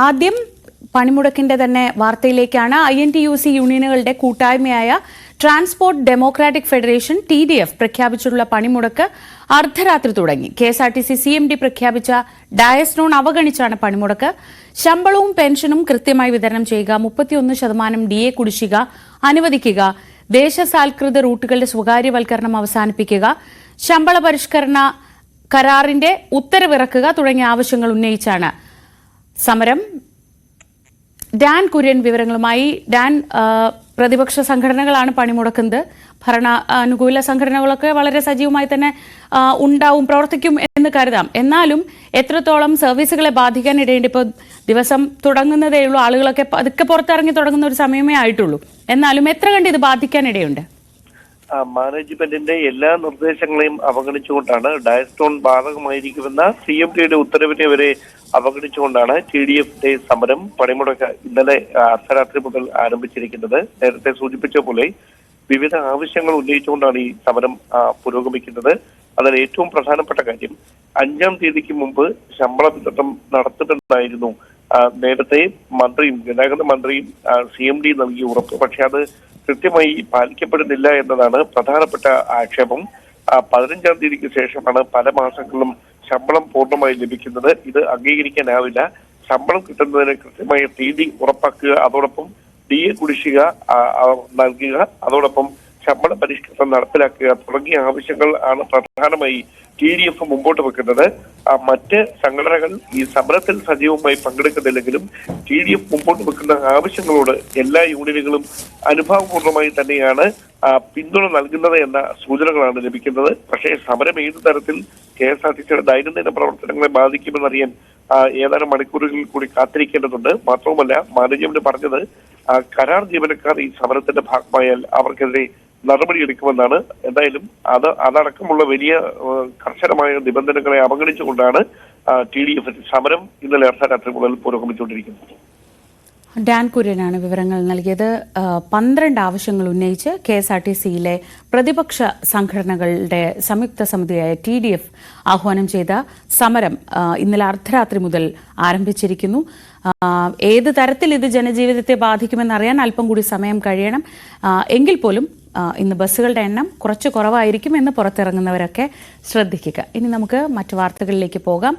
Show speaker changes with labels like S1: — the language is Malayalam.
S1: ആദ്യം പണിമുടക്കിന്റെ തന്നെ വാർത്തയിലേക്കാണ്. INTUC യൂണിയനുകളുടെ കൂട്ടായ്മയായ ട്രാൻസ്പോർട്ട് ഡെമോക്രാറ്റിക് ഫെഡറേഷൻ TDF പ്രഖ്യാപിച്ചിട്ടുള്ള പണിമുടക്ക് അർദ്ധരാത്രി തുടങ്ങി. KSRTC CMD പ്രഖ്യാപിച്ച ഡയസ്നോൺ അവഗണിച്ചാണ് പണിമുടക്ക്. ശമ്പളവും പെൻഷനും കൃത്യമായി വിതരണം ചെയ്യുക, 31% DA കുടിശ്ശിക അനുവദിക്കുക, ദേശസാൽകൃത റൂട്ടുകളുടെ സ്വകാര്യവൽക്കരണം അവസാനിപ്പിക്കുക, ശമ്പള പരിഷ്കരണ കരാറിന്റെ ഉത്തരവിറക്കുക തുടങ്ങിയ ആവശ്യങ്ങൾ ഉന്നയിച്ചാണ് സമരം. ഡാൻ കുര്യൻ വിവരങ്ങളുമായി. ഡാൻ, പ്രതിപക്ഷ സംഘടനകളാണ് പണിമുടക്കുന്നത്. ഭരണ അനുകൂല സംഘടനകളൊക്കെ വളരെ സജീവമായി തന്നെ ഉണ്ടാവും, പ്രവർത്തിക്കും എന്ന് കരുതാം. എന്നാലും എത്രത്തോളം സർവീസുകളെ ബാധിക്കാൻ ഇടയുണ്ട്? ഇപ്പോൾ ദിവസം തുടങ്ങുന്നതേ ഉള്ളൂ, ആളുകളൊക്കെ അതൊക്കെ പുറത്തിറങ്ങി തുടങ്ങുന്ന ഒരു സമയമേ ആയിട്ടുള്ളൂ. എന്നാലും എത്ര കണ്ട് ഇത് ബാധിക്കാൻ ഇടയുണ്ട്?
S2: മാനേജ്മെന്റിന്റെ എല്ലാ നിർദ്ദേശങ്ങളെയും അവഗണിച്ചുകൊണ്ടാണ്, ഡയസ്നോൺ ബാധകമായിരിക്കുമെന്ന CMDയുടെ ഉത്തരവിനെ വരെ അവഗണിച്ചുകൊണ്ടാണ് TDFന്റെ സമരം പണിമുടക്ക് ഇന്നലെ അർദ്ധരാത്രി മുതൽ ആരംഭിച്ചിരിക്കുന്നത്. നേരത്തെ സൂചിപ്പിച്ച പോലെ വിവിധ ആവശ്യങ്ങൾ ഉന്നയിച്ചുകൊണ്ടാണ് ഈ സമരം പുരോഗമിക്കുന്നത്. അതിൽ ഏറ്റവും പ്രധാനപ്പെട്ട കാര്യം, 5-ാം തീയതിക്ക് മുമ്പ് ശമ്പള വിതരണം നടത്തുന്നുണ്ടായിരുന്നു നേരത്തെ മന്ത്രിയും ഗതാഗത മന്ത്രിയും CMD നൽകിയ ഉറപ്പ്. പക്ഷെ അത് കൃത്യമായി പാലിക്കപ്പെടുന്നില്ല എന്നതാണ് പ്രധാനപ്പെട്ട ആക്ഷേപം. 15-ാം തീയതിക്ക് ശേഷമാണ് പല മാസങ്ങളിലും ശമ്പളം പൂർണ്ണമായി ലഭിക്കുന്നത്. ഇത് അംഗീകരിക്കാനാവില്ല. ശമ്പളം കിട്ടുന്നതിന് കൃത്യമായ തീയതി ഉറപ്പാക്കുക, അതോടൊപ്പം DA കുടിശ്ശിക നൽകുക, അതോടൊപ്പം ശമ്പള പരിഷ്കരണം നടപ്പിലാക്കുക തുടങ്ങിയ ആവശ്യങ്ങൾ ആണ് പ്രധാനമായി TDF മുമ്പോട്ട് വെക്കുന്നത്. മറ്റ് സംഘടനകൾ ഈ സമരത്തിൽ സജീവമായി പങ്കെടുക്കുന്നില്ലെങ്കിലും TDF മുമ്പോട്ട് വെക്കുന്ന ആവശ്യങ്ങളോട് എല്ലാ യൂണിയനുകളും അനുഭാവപൂർവ്വമായി തന്നെയാണ് പിന്തുണ നൽകുന്നത് എന്ന സൂചനകളാണ് ലഭിക്കുന്നത്. പക്ഷേ സമരം ഏതു തരത്തിൽ KSRTCയുടെ ദൈനംദിന പ്രവർത്തനങ്ങളെ ബാധിക്കുമെന്നറിയാൻ ഏതാനും മണിക്കൂറുകളിൽ കൂടി കാത്തിരിക്കേണ്ടതുണ്ട്. മാത്രവുമല്ല, മാനേജ്മെന്റ് പറഞ്ഞത് കരാർ ജീവനക്കാർ ഈ സമരത്തിന്റെ ഭാഗമായാൽ അവർക്കെതിരെ നടപടിയെടുക്കുമെന്നാണ്. എന്തായാലും അതടക്കമുള്ള വലിയ കർശനമായ നിബന്ധനകളെ അവഗണിച്ചുകൊണ്ടാണ് TDF സമരം ഇന്നലെ അർദ്ധരാത്രി മുതൽ പുരോഗമിച്ചുകൊണ്ടിരിക്കുന്നത്.
S1: ഡാൻ കുര്യനാണ് വിവരങ്ങൾ നൽകിയത്. 12 ആവശ്യങ്ങൾ ഉന്നയിച്ച് KSRTCയിലെ പ്രതിപക്ഷ സംഘടനകളുടെ സംയുക്ത സമിതിയായ TDF ആഹ്വാനം ചെയ്ത സമരം ഇന്നലെ അർദ്ധരാത്രി മുതൽ ആരംഭിച്ചിരിക്കുന്നു. ഏത് തരത്തിൽ ഇത് ജനജീവിതത്തെ ബാധിക്കുമെന്നറിയാൻ അല്പം കൂടി സമയം കഴിയണം. എങ്കിൽ പോലും ഇന്ന് ബസ്സുകളുടെ എണ്ണം കുറവായിരിക്കും എന്ന് പുറത്തിറങ്ങുന്നവരൊക്കെ ശ്രദ്ധിക്കുക. ഇനി നമുക്ക് മറ്റു വാർത്തകളിലേക്ക് പോകാം.